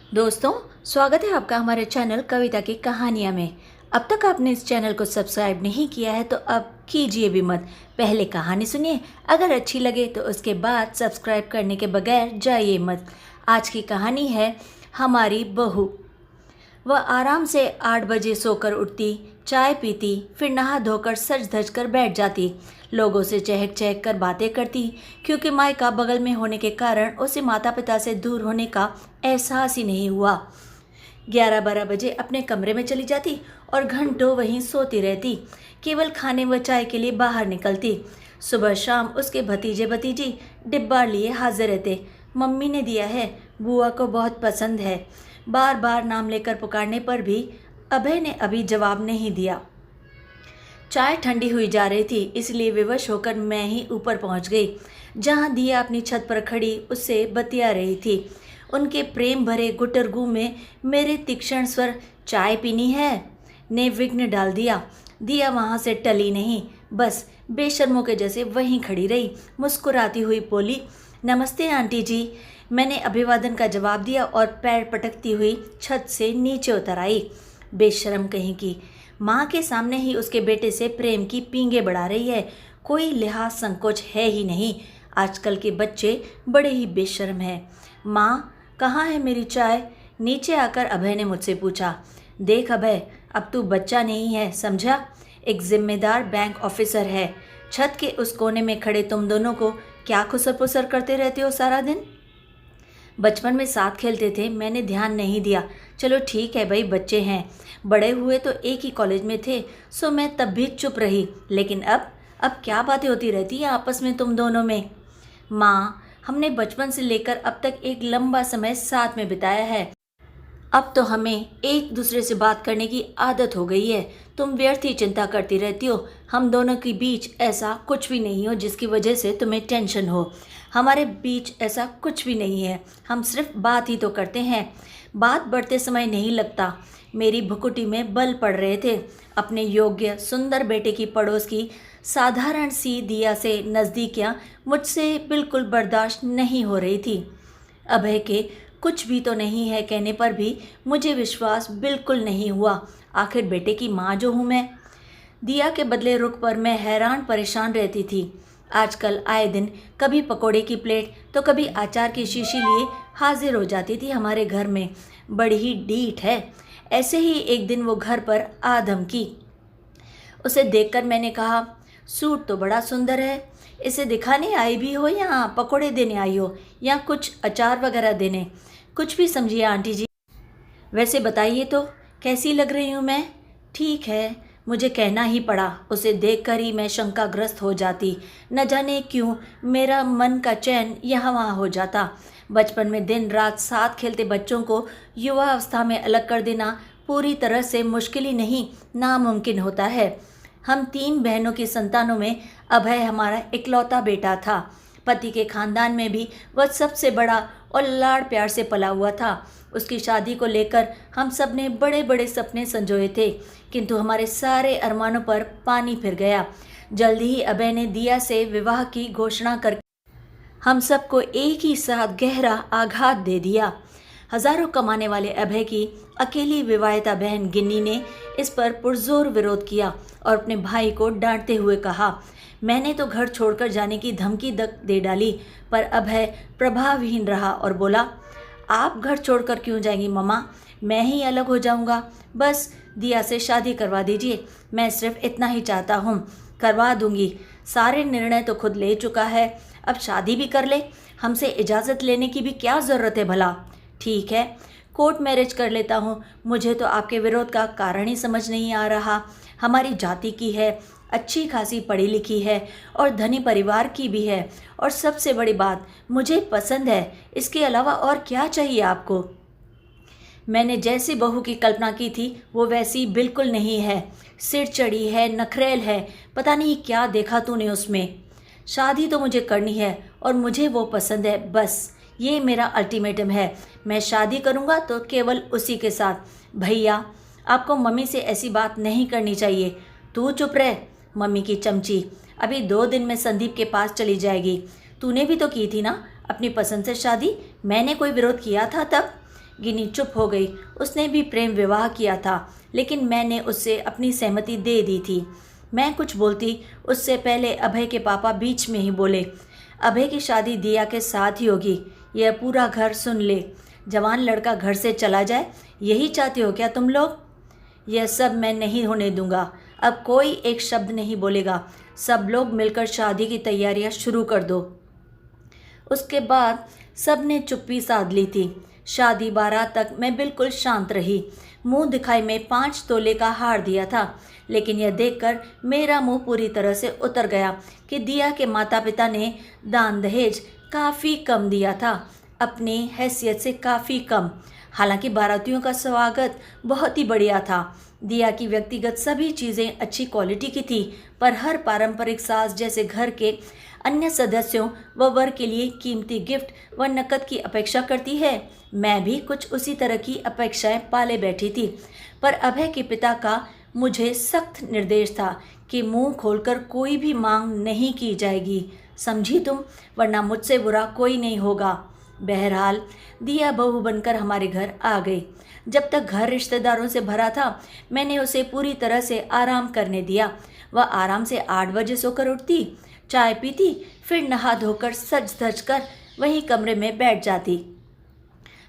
दोस्तों, स्वागत है आपका हमारे चैनल कविता की कहानियाँ में। अब तक आपने इस चैनल को सब्सक्राइब नहीं किया है तो अब कीजिए भी मत। पहले कहानी सुनिए, अगर अच्छी लगे तो उसके बाद सब्सक्राइब करने के बगैर जाइए मत। आज की कहानी है हमारी बहू। वह आराम से 8 बजे सोकर उठती, चाय पीती, फिर नहा धोकर सज धज कर बैठ जाती। लोगों से चहक चहक कर बातें करती, क्योंकि मायका बगल में होने के कारण उसे माता पिता से दूर होने का एहसास ही नहीं हुआ। 11-12 बजे अपने कमरे में चली जाती और घंटों वहीं सोती रहती। केवल खाने व चाय के लिए बाहर निकलती। सुबह शाम उसके भतीजे भतीजी डिब्बा लिए हाजिर रहते। मम्मी ने दिया है, बुआ को बहुत पसंद है। बार बार नाम लेकर पुकारने पर भी अभय ने अभी जवाब नहीं दिया। चाय ठंडी हुई जा रही थी, इसलिए विवश होकर मैं ही ऊपर पहुंच गई, जहां दिया अपनी छत पर खड़ी उससे बतिया रही थी। उनके प्रेम भरे गुटरगू में मेरे तीक्ष्ण स्वर चाय पीनी है ने विघ्न डाल दिया। दिया वहां से टली नहीं, बस बेशर्मों के जैसे वहीं खड़ी रही। मुस्कुराती हुई बोली, नमस्ते आंटी जी। मैंने अभिवादन का जवाब दिया और पैर पटकती हुई छत से नीचे उतर आई। बेशर्म कहीं की, माँ के सामने ही उसके बेटे से प्रेम की पींगे बढ़ा रही है। कोई लिहाज संकोच है ही नहीं। आजकल के बच्चे बड़े ही बेशर्म हैं। माँ, कहाँ है मेरी चाय? नीचे आकर अभय ने मुझसे पूछा। देख अभय, अब तू बच्चा नहीं है, समझा? एक जिम्मेदार बैंक ऑफिसर है। छत के उस कोने में खड़े तुम दोनों को क्या खुसर पुसर करते रहते हो सारा दिन? बचपन में साथ खेलते थे, मैंने ध्यान नहीं दिया। चलो ठीक है भाई, बच्चे हैं। बड़े हुए तो एक ही कॉलेज में थे, सो मैं तब भी चुप रही। लेकिन अब क्या बातें होती रहती हैं आपस में तुम दोनों में? माँ, हमने बचपन से लेकर अब तक एक लंबा समय साथ में बिताया है। अब तो हमें एक दूसरे से बात करने की आदत हो गई है। तुम व्यर्थ ही चिंता करती रहती हो। हम दोनों के बीच ऐसा कुछ भी नहीं हो जिसकी वजह से तुम्हें टेंशन हो। हमारे बीच ऐसा कुछ भी नहीं है। हम सिर्फ बात ही तो करते हैं। बात बढ़ते समय नहीं लगता। मेरी भुकुटी में बल पड़ रहे थे। अपने योग्य सुंदर बेटे की पड़ोस की साधारण सी दिया से नज़दीकियाँ मुझसे बिल्कुल बर्दाश्त नहीं हो रही थी। अभय के कुछ भी तो नहीं है कहने पर भी मुझे विश्वास बिल्कुल नहीं हुआ। आखिर बेटे की माँ जो हूँ मैं। दिया के बदले रुख पर मैं हैरान परेशान रहती थी। आजकल आए दिन कभी पकोड़े की प्लेट तो कभी अचार की शीशी लिए हाजिर हो जाती थी हमारे घर में। बड़ी ही डीठ है। ऐसे ही एक दिन वो घर पर आ धमकी। उसे देखकर मैंने कहा, सूट तो बड़ा सुंदर है। इसे दिखाने आई भी हो या पकोड़े देने आई हो या कुछ अचार वगैरह देने? कुछ भी समझिए आंटी जी। वैसे बताइए तो कैसी लग रही हूँ मैं? ठीक है, मुझे कहना ही पड़ा। उसे देखकर ही मैं शंकाग्रस्त हो जाती। न जाने क्यों मेरा मन का चैन यहाँ वहाँ हो जाता। बचपन में दिन रात साथ खेलते बच्चों को युवा अवस्था में अलग कर देना पूरी तरह से मुश्किल ही नहीं, नामुमकिन होता है। हम 3 बहनों की संतानों में अभय हमारा इकलौता बेटा था। पति के खानदान में भी वह सबसे बड़ा और लाड़ प्यार से पला हुआ था। उसकी शादी को लेकर हम सब ने बड़े बड़े सपने संजोए थे, किंतु हमारे सारे अरमानों पर पानी फिर गया। जल्दी ही अभय ने दिया से विवाह की घोषणा कर हम सबको एक ही साथ गहरा आघात दे दिया। हजारों कमाने वाले अभय की अकेली विवाहिता बहन गिन्नी ने इस पर पुरजोर विरोध किया और अपने भाई को डांटते हुए कहा। मैंने तो घर छोड़कर जाने की धमकी तक दे डाली, पर अभय प्रभावहीन रहा और बोला, आप घर छोड़कर क्यों जाएंगी मम्मा? मैं ही अलग हो जाऊंगा। बस दिया से शादी करवा दीजिए। मैं सिर्फ इतना ही चाहता हूँ। करवा दूंगी। सारे निर्णय तो खुद ले चुका है, अब शादी भी कर ले। हमसे इजाज़त लेने की भी क्या ज़रूरत है भला? ठीक है, कोर्ट मैरिज कर लेता हूँ। मुझे तो आपके विरोध का कारण ही समझ नहीं आ रहा। हमारी जाति की है, अच्छी खासी पढ़ी लिखी है और धनी परिवार की भी है, और सबसे बड़ी बात, मुझे पसंद है। इसके अलावा और क्या चाहिए आपको? मैंने जैसी बहू की कल्पना की थी वो वैसी बिल्कुल नहीं है। सिर चढ़ी है, नखरेल है, पता नहीं क्या देखा तूने उसमें। शादी तो मुझे करनी है और मुझे वो पसंद है, बस ये मेरा अल्टीमेटम है। मैं शादी करूँगा तो केवल उसी के साथ। भैया, आपको मम्मी से ऐसी बात नहीं करनी चाहिए। तू चुप रह, मम्मी की चमची। अभी 2 दिन में संदीप के पास चली जाएगी। तूने भी तो की थी ना अपनी पसंद से शादी? मैंने कोई विरोध किया था तब? गिनी चुप हो गई। उसने भी प्रेम विवाह किया था, लेकिन मैंने उससे अपनी सहमति दे दी थी। मैं कुछ बोलती उससे पहले अभय के पापा बीच में ही बोले, अभय की शादी दिया के साथ ही होगी, यह पूरा घर सुन ले। जवान लड़का घर से चला जाए, यही चाहते हो क्या तुम लोग? यह सब मैं नहीं होने दूंगा। अब कोई एक शब्द नहीं बोलेगा। सब लोग मिलकर शादी की तैयारियां शुरू कर दो। उसके बाद सब ने चुप्पी साध ली थी। शादी बारात तक मैं बिल्कुल शांत रही। मुंह दिखाई में 5 तोले का हार दिया था, लेकिन यह देखकर मेरा मुंह पूरी तरह से उतर गया कि दिया के माता पिता ने दान दहेज काफ़ी कम दिया था, अपनी हैसियत से काफ़ी कम। हालांकि बारातियों का स्वागत बहुत ही बढ़िया था। दिया की व्यक्तिगत सभी चीज़ें अच्छी क्वालिटी की थी, पर हर पारंपरिक साज जैसे घर के अन्य सदस्यों व वर के लिए कीमती गिफ्ट व नकद की अपेक्षा करती है। मैं भी कुछ उसी तरह की अपेक्षाएं पाले बैठी थी, पर अभय के पिता का मुझे सख्त निर्देश था कि मुंह खोलकर कोई भी मांग नहीं की जाएगी, समझी तुम, वरना मुझसे बुरा कोई नहीं होगा। बहरहाल दिया बहू बनकर हमारे घर आ गई। जब तक घर रिश्तेदारों से भरा था, मैंने उसे पूरी तरह से आराम करने दिया। वह आराम से 8 बजे सोकर उठती, चाय पीती, फिर नहा धोकर सज धज कर वहीं कमरे में बैठ जाती।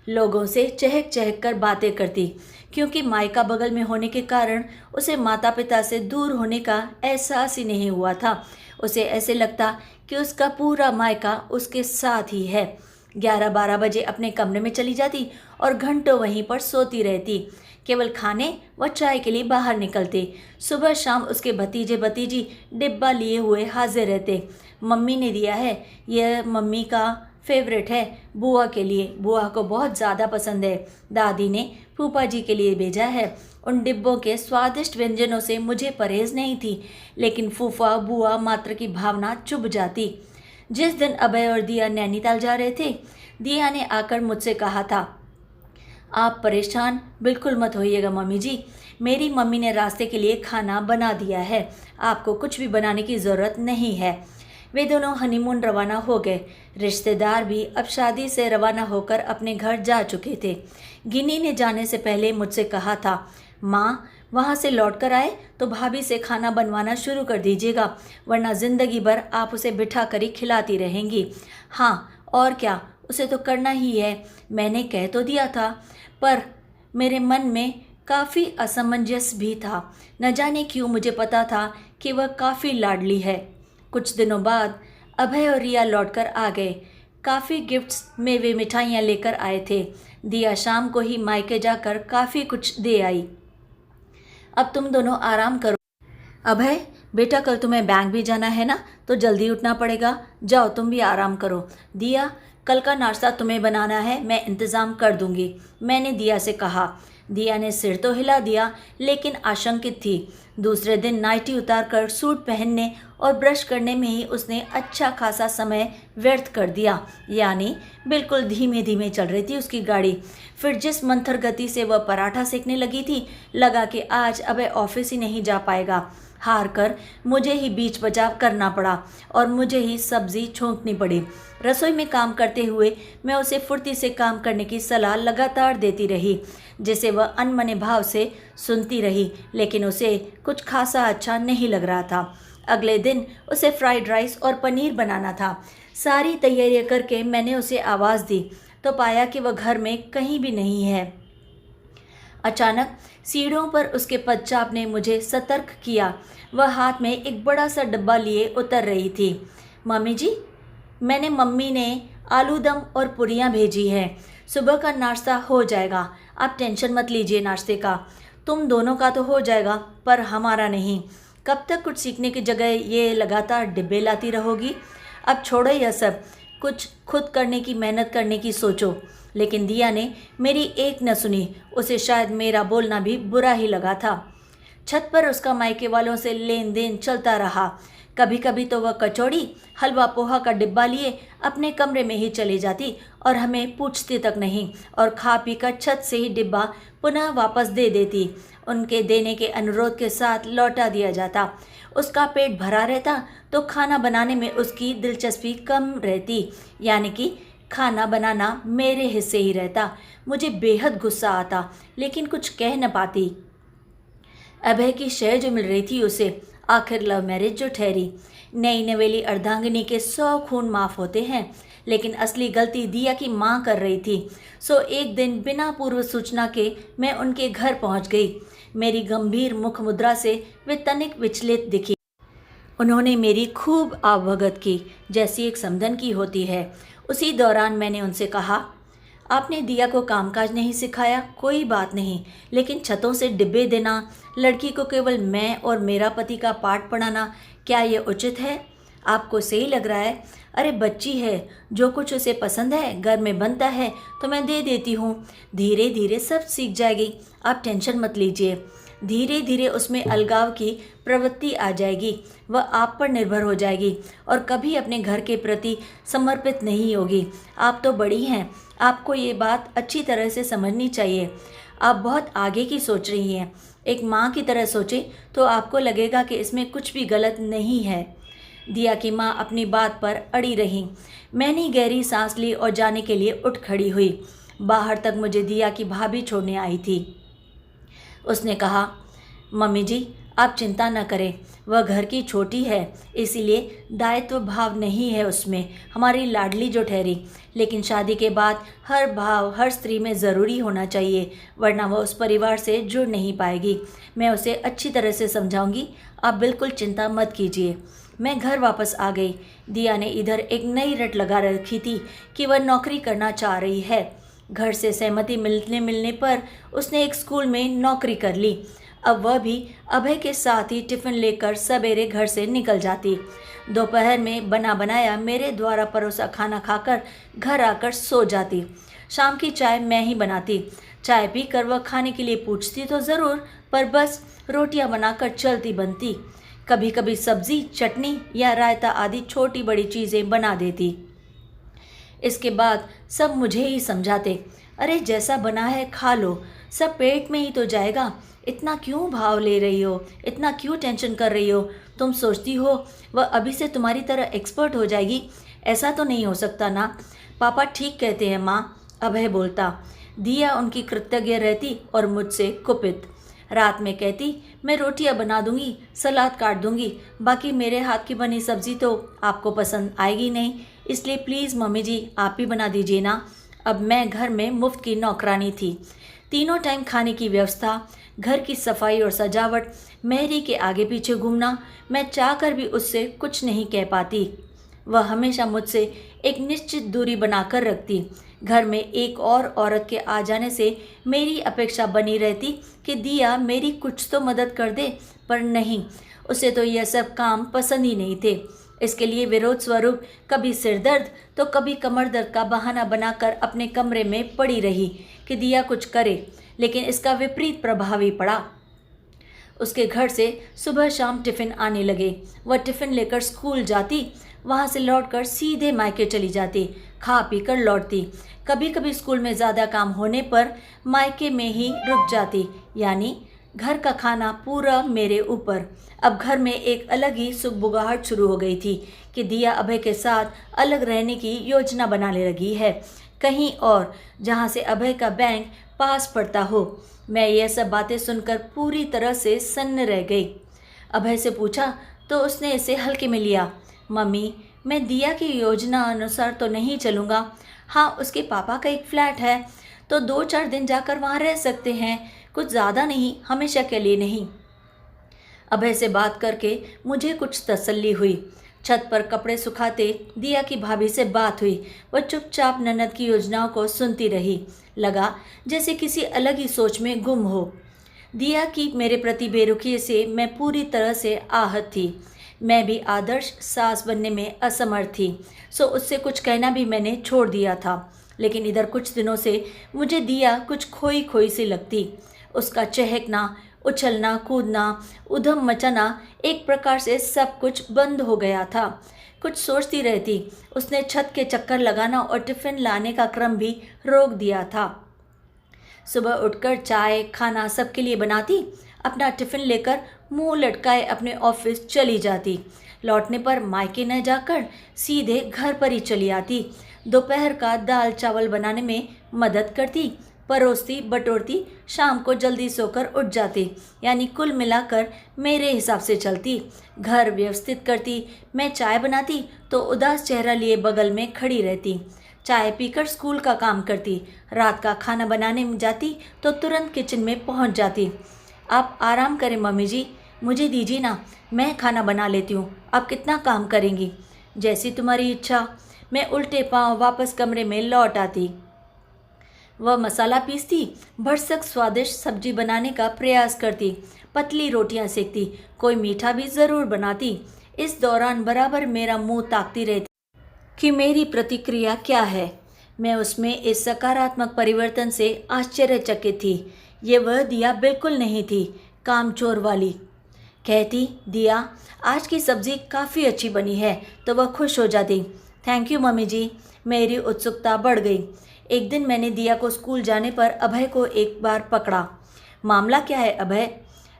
लोगों से चहक चहक कर बातें करती, क्योंकि मायका बगल में होने के कारण उसे माता पिता से दूर होने का एहसास ही नहीं हुआ था। उसे ऐसे लगता कि उसका पूरा मायका उसके साथ ही है। 11-12 बजे अपने कमरे में चली जाती और घंटों वहीं पर सोती रहती। केवल खाने व चाय के लिए बाहर निकलते। सुबह शाम उसके भतीजे भतीजी डिब्बा लिए हुए हाजिर रहते। मम्मी ने दिया है, यह मम्मी का फेवरेट है, बुआ के लिए, बुआ को बहुत ज़्यादा पसंद है। दादी ने फूफा जी के लिए भेजा है। उन डिब्बों के स्वादिष्ट व्यंजनों से मुझे परहेज नहीं थी, लेकिन फूफा बुआ मात्र की भावना चुभ जाती। जिस दिन अभय और दिया नैनीताल जा रहे थे, दिया ने आकर मुझसे कहा था, आप परेशान बिल्कुल मत होइएगा मम्मी जी, मेरी मम्मी ने रास्ते के लिए खाना बना दिया है, आपको कुछ भी बनाने की ज़रूरत नहीं है। वे दोनों हनीमून रवाना हो गए। रिश्तेदार भी अब शादी से रवाना होकर अपने घर जा चुके थे। गिनी ने जाने से पहले मुझसे कहा था, माँ वहाँ से लौट कर आए तो भाभी से खाना बनवाना शुरू कर दीजिएगा, वरना ज़िंदगी भर आप उसे बिठा कर ही खिलाती रहेंगी। हाँ और क्या, उसे तो करना ही है, मैंने कह तो दिया था, पर मेरे मन में काफ़ी असमंजस भी था। न जाने क्यों मुझे पता था कि वह काफ़ी लाडली है। कुछ दिनों बाद अभय और रिया लौटकर आ गए। काफ़ी गिफ्ट्स, मेवे, मिठाइयाँ लेकर आए थे। दिया शाम को ही मायके जाकर काफ़ी कुछ दे आई। अब तुम दोनों आराम करो। अभय बेटा, कल तुम्हें बैंक भी जाना है ना, तो जल्दी उठना पड़ेगा, जाओ तुम भी आराम करो। दिया, कल का नाश्ता तुम्हें बनाना है, मैं इंतज़ाम कर दूंगी, मैंने दिया से कहा। दिया ने सिर तो हिला दिया, लेकिन आशंकित थी। दूसरे दिन नाइटी उतार कर सूट पहनने और ब्रश करने में ही उसने अच्छा खासा समय व्यर्थ कर दिया, यानी बिल्कुल धीमे धीमे चल रही थी उसकी गाड़ी। फिर जिस मंथर गति से वह पराठा सेकने लगी थी, लगा कि आज अबे ऑफिस ही नहीं जा पाएगा। हार कर मुझे ही बीच बचाव करना पड़ा और मुझे ही सब्जी छोंकनी पड़ी। रसोई में काम करते हुए मैं उसे फुर्ती से काम करने की सलाह लगातार देती रही, जिसे वह अनमने भाव से सुनती रही, लेकिन उसे कुछ खासा अच्छा नहीं लग रहा था। अगले दिन उसे फ्राइड राइस और पनीर बनाना था। सारी तैयारियां करके मैंने उसे आवाज़ दी तो पाया कि वह घर में कहीं भी नहीं है। अचानक सीढ़ियों पर उसके पदचाप ने मुझे सतर्क किया। वह हाथ में एक बड़ा सा डब्बा लिए उतर रही थी। मम्मी जी, मम्मी ने आलू दम और पूरियाँ भेजी हैं, सुबह का नाश्ता हो जाएगा, आप टेंशन मत लीजिए नाश्ते का। तुम दोनों का तो हो जाएगा, पर हमारा नहीं। कब तक कुछ सीखने की जगह ये लगातार डिब्बे लाती रहोगी? अब छोड़ो यह सब, कुछ खुद करने की मेहनत करने की सोचो। लेकिन दिया ने मेरी एक न सुनी। उसे शायद मेरा बोलना भी बुरा ही लगा था। छत पर उसका मायके वालों से लेन देन चलता रहा। कभी कभी तो वह कचौड़ी, हलवा, पोहा का डिब्बा लिए अपने कमरे में ही चली जाती और हमें पूछती तक नहीं, और खा पी कर छत से ही डिब्बा पुनः वापस दे देती। उनके देने के अनुरोध के साथ लौटा दिया जाता। उसका पेट भरा रहता तो खाना बनाने में उसकी दिलचस्पी कम रहती, यानी कि खाना बनाना मेरे हिस्से ही रहता। मुझे बेहद गुस्सा आता, लेकिन कुछ कह न पाती। अभय की शय जो मिल रही थी उसे, आखिर लव मैरिज जो ठहरी। नई नवेली अर्धांगिनी के 100 खून माफ होते हैं, लेकिन असली गलती दिया की माँ कर रही थी। सो एक दिन बिना पूर्व सूचना के मैं उनके घर पहुंच गई। मेरी गंभीर मुख मुद्रा से वे तनिक विचलित दिखी। उन्होंने मेरी खूब आवभगत की, जैसी एक समधन की होती है। उसी दौरान मैंने उनसे कहा, आपने दिया को कामकाज नहीं सिखाया, कोई बात नहीं, लेकिन छतों से डिब्बे देना, लड़की को केवल मैं और मेरा पति का पाठ पढ़ाना, क्या ये उचित है? आपको सही लग रहा है? अरे बच्ची है, जो कुछ उसे पसंद है घर में बनता है तो मैं दे देती हूँ। धीरे धीरे सब सीख जाएगी, आप टेंशन मत लीजिए। धीरे धीरे उसमें अलगाव की प्रवृत्ति आ जाएगी, वह आप पर निर्भर हो जाएगी और कभी अपने घर के प्रति समर्पित नहीं होगी। आप तो बड़ी हैं, आपको ये बात अच्छी तरह से समझनी चाहिए। आप बहुत आगे की सोच रही हैं। एक माँ की तरह सोचें तो आपको लगेगा कि इसमें कुछ भी गलत नहीं है। दिया की माँ अपनी बात पर अड़ी रही। मैंने गहरी सांस ली और जाने के लिए उठ खड़ी हुई। बाहर तक मुझे दिया की भाभी छोड़ने आई थी। उसने कहा, मम्मी जी आप चिंता न करें, वह घर की छोटी है, इसीलिए दायित्व भाव नहीं है उसमें, हमारी लाडली जो ठहरी। लेकिन शादी के बाद हर भाव हर स्त्री में ज़रूरी होना चाहिए, वरना वह उस परिवार से जुड़ नहीं पाएगी। मैं उसे अच्छी तरह से समझाऊंगी, आप बिल्कुल चिंता मत कीजिए। मैं घर वापस आ गई। दिया ने इधर एक नई रट लगा रखी थी कि वह नौकरी करना चाह रही है। घर से सहमति मिलने पर उसने एक स्कूल में नौकरी कर ली। अब वह भी अभय के साथ ही टिफ़िन लेकर सवेरे घर से निकल जाती। दोपहर में बना बनाया मेरे द्वारा परोसा खाना खाकर घर आकर सो जाती। शाम की चाय मैं ही बनाती। चाय पीकर वह खाने के लिए पूछती तो ज़रूर, पर बस रोटियां बनाकर चलती बनती। कभी कभी सब्जी, चटनी या रायता आदि छोटी बड़ी चीज़ें बना देती। इसके बाद सब मुझे ही समझाते, अरे जैसा बना है खा लो, सब पेट में ही तो जाएगा, इतना क्यों भाव ले रही हो, इतना क्यों टेंशन कर रही हो? तुम सोचती हो वह अभी से तुम्हारी तरह एक्सपर्ट हो जाएगी? ऐसा तो नहीं हो सकता ना। पापा ठीक कहते हैं माँ, अभय बोलता। दिया उनकी कृतज्ञ रहती और मुझसे कुपित। रात में कहती, मैं रोटियां बना दूंगी, सलाद काट दूंगी, बाकी मेरे हाथ की बनी सब्जी तो आपको पसंद आएगी नहीं, इसलिए प्लीज़ मम्मी जी आप ही बना दीजिए ना। अब मैं घर में मुफ्त की नौकरानी थी। तीनों टाइम खाने की व्यवस्था, घर की सफाई और सजावट, मेहरी के आगे पीछे घूमना, मैं चाहकर भी उससे कुछ नहीं कह पाती। वह हमेशा मुझसे एक निश्चित दूरी बनाकर रखती। घर में एक और औरत के आ जाने से मेरी अपेक्षा बनी रहती कि दिया मेरी कुछ तो मदद कर दे, पर नहीं, उसे तो यह सब काम पसंद ही नहीं थे। इसके लिए विरोध स्वरूप कभी सिर दर्द तो कभी कमर दर्द का बहाना बनाकर अपने कमरे में पड़ी रही कि दिया कुछ करे, लेकिन इसका विपरीत प्रभाव ही पड़ा। उसके घर से सुबह शाम टिफ़िन आने लगे। वह टिफ़िन लेकर स्कूल जाती, वहाँ से लौटकर सीधे मायके चली जाती, खा पी कर लौटती। कभी कभी स्कूल में ज़्यादा काम होने पर मायके में ही रुक जाती, यानी घर का खाना पूरा मेरे ऊपर। अब घर में एक अलग ही सुगबुगाहट शुरू हो गई थी कि दिया अभय के साथ अलग रहने की योजना बनाने लगी है, कहीं और, जहाँ से अभय का बैंक पास पड़ता हो। मैं यह सब बातें सुनकर पूरी तरह से सन्न रह गई। अभय से पूछा तो उसने इसे हल्के में लिया। मम्मी, मैं दिया की योजना अनुसार तो नहीं चलूँगा। हाँ, उसके पापा का एक फ्लैट है, तो 2-4 दिन जाकर वहाँ रह सकते हैं, कुछ ज़्यादा नहीं, हमेशा के लिए नहीं। अभय से बात करके मुझे कुछ तसल्ली हुई। छत पर कपड़े सुखाते दिया की भाभी से बात हुई। वह चुपचाप ननद की योजनाओं को सुनती रही। लगा जैसे किसी अलग ही सोच में गुम हो। दिया की मेरे प्रति बेरुखी से मैं पूरी तरह से आहत थी। मैं भी आदर्श सास बनने में असमर्थ थी, सो उससे कुछ कहना भी मैंने छोड़ दिया था। लेकिन इधर कुछ दिनों से मुझे दिया कुछ खोई खोई सी लगती। उसका चहकना, उछलना कूदना, उधम मचाना, एक प्रकार से सब कुछ बंद हो गया था। कुछ सोचती रहती। उसने छत के चक्कर लगाना और टिफ़िन लाने का क्रम भी रोक दिया था। सुबह उठकर चाय खाना सबके लिए बनाती, अपना टिफ़िन लेकर मुंह लटकाए अपने ऑफिस चली जाती। लौटने पर मायके न जाकर सीधे घर पर ही चली आती। दोपहर का दाल चावल बनाने में मदद करती, परोसती बटोरती, शाम को जल्दी सोकर उठ जाती। यानी कुल मिलाकर मेरे हिसाब से चलती। घर व्यवस्थित करती, मैं चाय बनाती तो उदास चेहरा लिए बगल में खड़ी रहती। चाय पीकर स्कूल का काम करती, रात का खाना बनाने में जाती तो तुरंत किचन में पहुंच जाती। आप आराम करें मम्मी जी, मुझे दीजिए ना, मैं खाना बना लेती हूँ, आप कितना काम करेंगी। जैसी तुम्हारी इच्छा। मैं उल्टे पांव वापस कमरे में लौट आती। वह मसाला पीसती, भरसक स्वादिष्ट सब्जी बनाने का प्रयास करती, पतली रोटियां सेकती, कोई मीठा भी ज़रूर बनाती। इस दौरान बराबर मेरा मुंह ताकती रहती कि मेरी प्रतिक्रिया क्या है। मैं उसमें इस सकारात्मक परिवर्तन से आश्चर्यचकित थी। ये वह दिया बिल्कुल नहीं थी, कामचोर वाली। कहती, दिया आज की सब्ज़ी काफ़ी अच्छी बनी है, तो वह खुश हो जाती। थैंक यू मम्मी जी। मेरी उत्सुकता बढ़ गई। एक दिन मैंने दिया को स्कूल जाने पर अभय को एक बार पकड़ा। मामला क्या है अभय?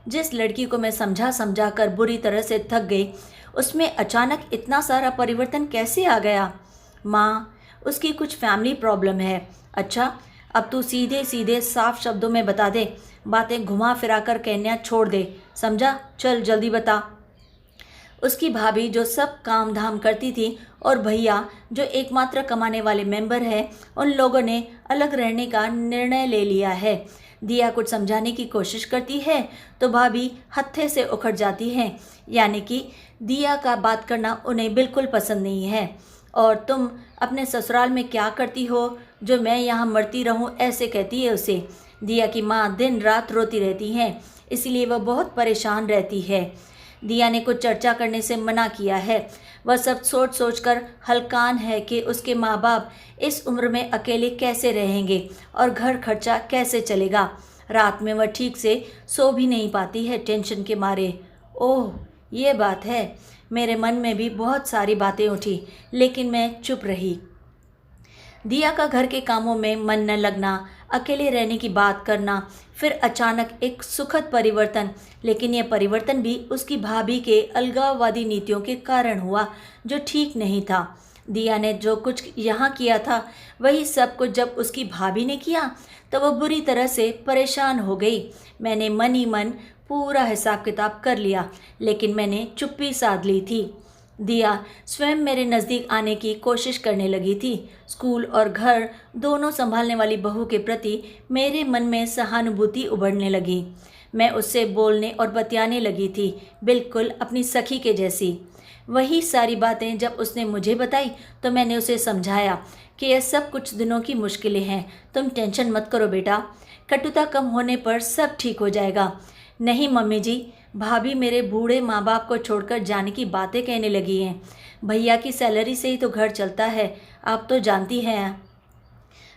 जिस लड़की को मैं समझा समझा कर बुरी तरह से थक गई, उसमें अचानक इतना सारा परिवर्तन कैसे आ गया? माँ, उसकी कुछ फैमिली प्रॉब्लम है। अच्छा, अब तू सीधे सीधे साफ शब्दों में बता दे, बातें घुमा फिरा कर कहना छोड़ दे, समझा? चल जल्दी बता। उसकी भाभी जो सब काम धाम करती थी और भैया जो एकमात्र कमाने वाले मेंबर हैं, उन लोगों ने अलग रहने का निर्णय ले लिया है। दिया कुछ समझाने की कोशिश करती है तो भाभी हत्थे से उखड़ जाती हैं। यानी कि दिया का बात करना उन्हें बिल्कुल पसंद नहीं है। और तुम अपने ससुराल में क्या करती हो जो मैं यहाँ मरती रहूँ, ऐसे कहती है उसे। दिया की माँ दिन रात रोती रहती हैं, इसलिए वह बहुत परेशान रहती है। दिया ने कुछ चर्चा करने से मना किया है। वह सब सोच सोच कर हलकान है कि उसके माँ बाप इस उम्र में अकेले कैसे रहेंगे और घर खर्चा कैसे चलेगा। रात में वह ठीक से सो भी नहीं पाती है टेंशन के मारे। ओह, ये बात है। मेरे मन में भी बहुत सारी बातें उठी, लेकिन मैं चुप रही। दिया का घर के कामों में मन न लगना, अकेले रहने की बात करना, फिर अचानक एक सुखद परिवर्तन। लेकिन यह परिवर्तन भी उसकी भाभी के अलगाववादी नीतियों के कारण हुआ, जो ठीक नहीं था। दिया ने जो कुछ यहाँ किया था, वही सब कुछ जब उसकी भाभी ने किया तो वह बुरी तरह से परेशान हो गई। मैंने मन ही मन पूरा हिसाब किताब कर लिया, लेकिन मैंने चुप्पी साध ली थी। दिया स्वयं मेरे नज़दीक आने की कोशिश करने लगी थी। स्कूल और घर दोनों संभालने वाली बहू के प्रति मेरे मन में सहानुभूति उभरने लगी। मैं उससे बोलने और बतियाने लगी थी, बिल्कुल अपनी सखी के जैसी। वही सारी बातें जब उसने मुझे बताई तो मैंने उसे समझाया कि यह सब कुछ दिनों की मुश्किलें हैं, तुम टेंशन मत करो बेटा, कटुता कम होने पर सब ठीक हो जाएगा। नहीं मम्मी जी, भाभी मेरे बूढ़े माँ बाप को छोड़कर जाने की बातें कहने लगी हैं। भैया की सैलरी से ही तो घर चलता है, आप तो जानती हैं।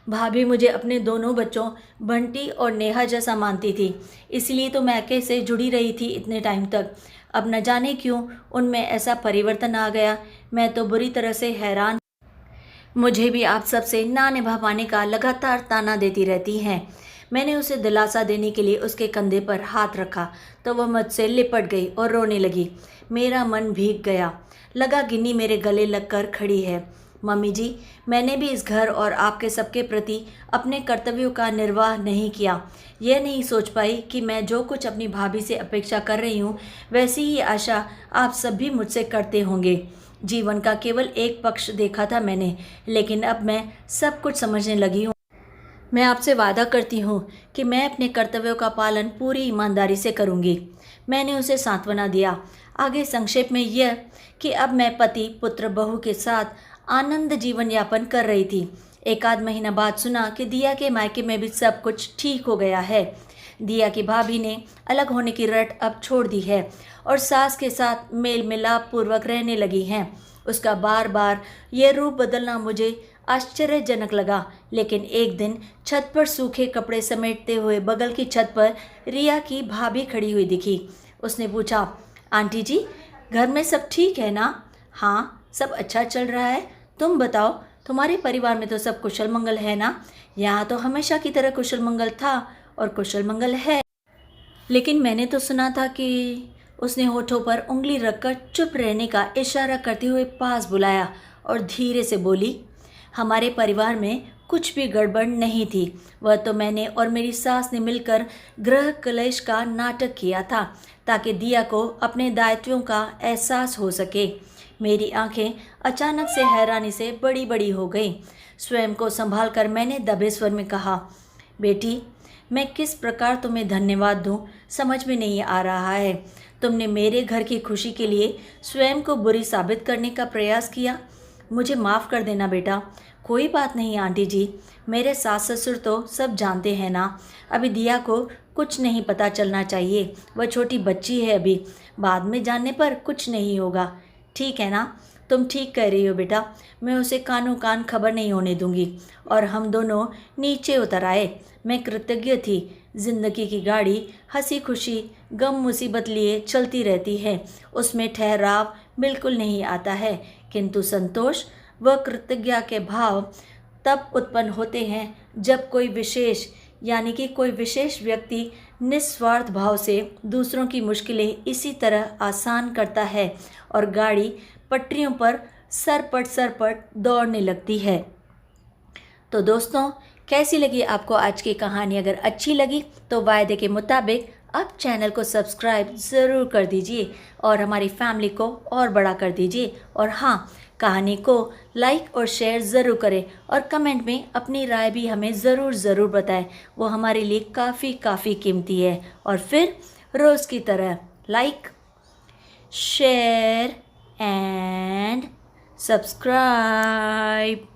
भाभी मुझे अपने दोनों बच्चों बंटी और नेहा जैसा मानती थी, इसलिए तो मैं अकेले से जुड़ी रही थी इतने टाइम तक। अब न जाने क्यों उनमें ऐसा परिवर्तन आ गया। मैं तो बुरी तरह से हैरान। मुझे भी आप सबसे ना निभा पाने का लगातार ताना देती रहती हैं। मैंने उसे दिलासा देने के लिए उसके कंधे पर हाथ रखा तो वह मुझसे लिपट गई और रोने लगी। मेरा मन भीग गया, लगा गिन्नी मेरे गले लगकर खड़ी है। मम्मी जी, मैंने भी इस घर और आपके सबके प्रति अपने कर्तव्यों का निर्वाह नहीं किया। यह नहीं सोच पाई कि मैं जो कुछ अपनी भाभी से अपेक्षा कर रही हूँ, वैसी ही आशा आप सब भी मुझसे करते होंगे। जीवन का केवल एक पक्ष देखा था मैंने, लेकिन अब मैं सब कुछ समझने लगी हूँ। मैं आपसे वादा करती हूँ कि मैं अपने कर्तव्यों का पालन पूरी ईमानदारी से करूँगी। मैंने उसे सांत्वना दिया। आगे संक्षेप में यह कि अब मैं पति पुत्र बहू के साथ आनंद जीवन यापन कर रही थी। एक आध महीना बाद सुना कि दिया के मायके में भी सब कुछ ठीक हो गया है। दिया की भाभी ने अलग होने की रट अब छोड़ दी है और सास के साथ मेल मिलाप पूर्वक रहने लगी हैं। उसका बार बार यह रूप बदलना मुझे आश्चर्यजनक लगा, लेकिन एक दिन छत पर सूखे कपड़े समेटते हुए बगल की छत पर रिया की भाभी खड़ी हुई दिखी। उसने पूछा, आंटी जी, घर में सब ठीक है ना? हाँ, सब अच्छा चल रहा है। तुम बताओ, तुम्हारे परिवार में तो सब कुशल मंगल है ना? यहाँ तो हमेशा की तरह कुशल मंगल था और कुशल मंगल है। लेकिन मैंने तो सुना था कि उसने होठों पर उंगली रखकर चुप रहने का इशारा करते हुए पास बुलाया और धीरे से बोली, हमारे परिवार में कुछ भी गड़बड़ नहीं थी। वह तो मैंने और मेरी सास ने मिलकर गृह कलेश का नाटक किया था ताकि दिया को अपने दायित्वों का एहसास हो सके। मेरी आंखें अचानक से हैरानी से बड़ी बड़ी हो गईं। स्वयं को संभाल कर मैंने दबे स्वर में कहा, बेटी, मैं किस प्रकार तुम्हें धन्यवाद दूं, समझ में नहीं आ रहा है। तुमने मेरे घर की खुशी के लिए स्वयं को बुरी साबित करने का प्रयास किया। मुझे माफ़ कर देना बेटा। कोई बात नहीं आंटी जी, मेरे सास ससुर तो सब जानते हैं ना। अभी दिया को कुछ नहीं पता चलना चाहिए, वह छोटी बच्ची है अभी, बाद में जानने पर कुछ नहीं होगा। ठीक है ना? तुम ठीक कह रही हो बेटा, मैं उसे कानों कान खबर नहीं होने दूंगी। और हम दोनों नीचे उतर आए। मैं कृतज्ञ थी। जिंदगी की गाड़ी हंसी खुशी गम मुसीबत लिए चलती रहती है, उसमें ठहराव बिल्कुल नहीं आता है, किंतु संतोष व कृतज्ञता के भाव तब उत्पन्न होते हैं जब कोई विशेष व्यक्ति निस्वार्थ भाव से दूसरों की मुश्किलें इसी तरह आसान करता है और गाड़ी पटरियों पर सरपट दौड़ने लगती है। तो दोस्तों, कैसी लगी आपको आज की कहानी? अगर अच्छी लगी तो वायदे के मुताबिक आप चैनल को सब्सक्राइब ज़रूर कर दीजिए और हमारी फैमिली को और बड़ा कर दीजिए। और हाँ, कहानी को लाइक और शेयर ज़रूर करें और कमेंट में अपनी राय भी हमें ज़रूर बताएं। वो हमारे लिए काफ़ी कीमती है। और फिर रोज़ की तरह लाइक, शेयर एंड सब्सक्राइब।